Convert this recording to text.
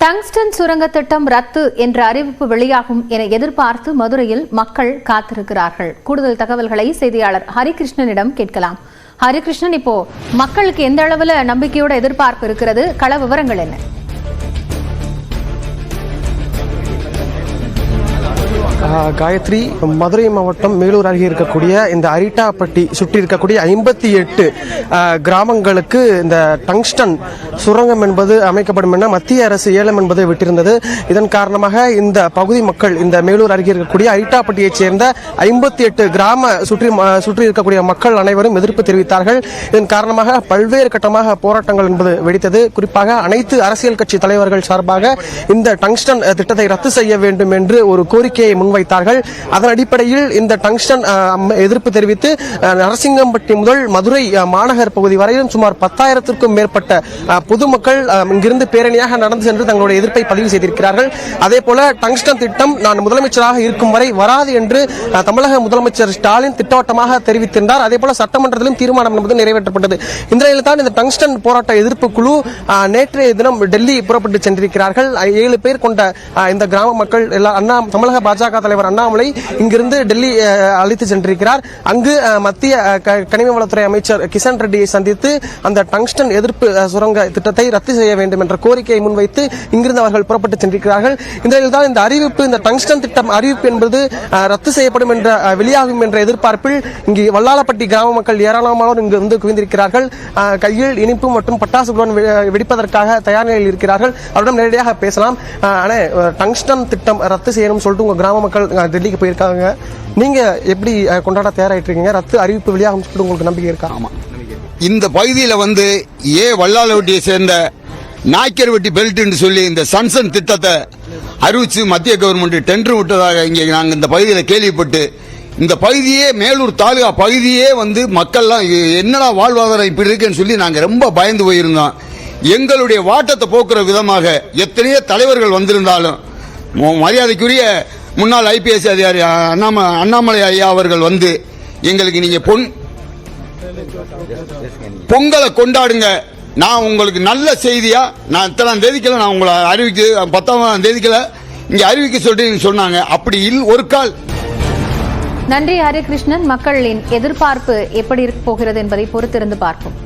Tungsten சுரங்க திட்டம் ரத்து என்ற அறிவிப்பு வெளியாகும் என எதிர்பார்த்து மதுரையில் மக்கள் காத்திருக்கிறார்கள். கூடுதல் தகவல்களை செய்தியாளர் ஹரிகிருஷ்ணனிடம் கேட்கலாம். ஹரிகிருஷ்ணன், இப்போ மக்களுக்கு எந்த அளவுல நம்பிக்கையோட எதிர்பார்ப்பு இருக்கிறது? கள விவரங்கள் என்ன? காயத்ரி, மதுரை மாவட்டம் மேலூர் அருகே இருக்கக்கூடிய இந்த அரிட்டாப்பட்டி சுற்றி இருக்கக்கூடிய 58 கிராமங்களுக்கு இந்த டங்ஸ்டன் சுரங்கம் என்பது அமைக்கப்படும் என மத்திய அரசு ஏலம் என்பது விட்டிருந்தது. இதன் காரணமாக இந்த பகுதி மக்கள், இந்த மேலூர் அருகே இருக்கக்கூடிய அரிட்டாப்பட்டியைச் சேர்ந்த 58 கிராம சுற்றி இருக்கக்கூடிய மக்கள் அனைவரும் எதிர்ப்பு தெரிவித்தார்கள். இதன் காரணமாக பல்வேறு கட்டமாக போராட்டங்கள் என்பது வெடித்தது. குறிப்பாக அனைத்து அரசியல் கட்சி தலைவர்கள் சார்பாக இந்த டங்ஸ்டன் திட்டத்தை ரத்து செய்ய வேண்டும் என்று ஒரு கோரிக்கையை முன்வைத்தார்கள். அதன் அடிப்படையில் இந்த டங்ஸ்டன் எதிர்ப்பு தெரிவித்து நரசிங்கம்பட்டி முதல் மதுரை மாநகர் பகுதி வரையிலும் சுமார் 10,000க்கும் மேற்பட்ட பொதுமக்கள் இங்கிருந்து பேரணியாக நடந்து சென்று தங்களுடைய எதிர்ப்பை பதிவு செய்திருக்கிறார்கள். அதே போல டங்ஸ்டன் திட்டம் நான் முதலமைச்சராக இருக்கும் வரை வராது என்று தமிழக முதலமைச்சர் ஸ்டாலின் திட்டவட்டமாக தெரிவித்திருந்தார். அதே போல சட்டமன்றத்திலும் தீர்மானம் என்பது நிறைவேற்றப்பட்டது. இந்த நிலையில் தான் இந்த டங்ஸ்டன் போராட்ட எதிர்ப்பு குழு நேற்றைய தினம் டெல்லி புறப்பட்டு சென்றிருக்கிறார்கள். 7 பேர் கொண்ட இந்த கிராம மக்கள் தமிழக பாஜக தலைவர் அண்ணாமலை இங்கிருந்து டெல்லி அழைத்து சென்றிருக்கிறார். அங்கு மத்திய கனிம வளத்துறை அமைச்சர் கிஷன் ரெட்டியை சந்தித்து அந்த டங்ஸ்டன் எதிர்ப்பு சுரங்க திட்டத்தை ரத்து செய்ய வேண்டும் என்ற கோரிக்கையை முன்வைத்து இங்கிருந்து அவர்கள் புறப்பட்டு சென்றிருக்கிறார்கள். இந்த நிலையில் தான் இந்த அறிவிப்பு, இந்த டங்ஸ்டன் திட்டம் அறிவிப்பு என்பது ரத்து செய்யப்படும் என்ற வெளியாகும் என்ற எதிர்பார்ப்பில் இங்கு வல்லாளப்பட்டி கிராம மக்கள் ஏராளமானோர் இங்கு வந்து குவிந்திருக்கிறார்கள். கையில் இனிப்பு மற்றும் பட்டாசுகளுடன் வெடிப்பதற்காக தயார் நிலையில் இருக்கிறார்கள். அவரிடம் நேரடியாக பேசலாம். ஆனால் டங்ஸ்டன் திட்டம் ரத்து செய்யணும் சொல்லிட்டு உங்க கிராம மக்கள் டெல்லிக்கு போயிருக்காங்க. நீங்க எப்படி கொண்டாட தயாராயிட்டு இருக்கீங்க? ரத்து அறிவிப்பு வெளியாகும் சொல்லிட்டு உங்களுக்கு நம்பிக்கை இருக்கா? ஆமா, இந்த பகுதியில் வல்லாளவட்டியை சேர்ந்த நாய்க்கர்வட்டி பெல்ட் என்று சொல்லி இந்த சன்சன் திட்டத்தை அறிவிச்சு மத்திய கவர்மெண்ட் டெண்டர் விட்டதாக இங்கே நாங்கள் இந்த பகுதியில் கேள்விப்பட்டு, இந்த பகுதியே மேலூர் தாலுகா பகுதியே மக்கள்லாம் என்னடா வாழ்வாதாரம் இப்படி இருக்குன்னு சொல்லி நாங்கள் ரொம்ப பயந்து போயிருந்தோம். எங்களுடைய வாட்டத்தை போக்குற விதமாக எத்தனையோ தலைவர்கள் வந்திருந்தாலும் மரியாதைக்குரிய முன்னாள் IPS அதிகாரி அண்ணாமலை ஐயா அவர்கள் எங்களுக்கு நீங்க பொங்கலை கொண்டாடுங்க, நான் உங்களுக்கு நல்ல செய்தியா நான் இத்தனாம் தேதிக்கல நான் உங்களை அறிவிக்க 10ஆம் தேதிக்கல இங்க அறிவிக்க சொல்லிட்டு சொன்னாங்க. அப்படி ஒரு கால். நன்றி ஹரிகிருஷ்ணன். மக்களின் எதிர்பார்ப்பு எப்படி இருக்க போகிறது என்பதை பொறுத்திருந்து பார்ப்போம்.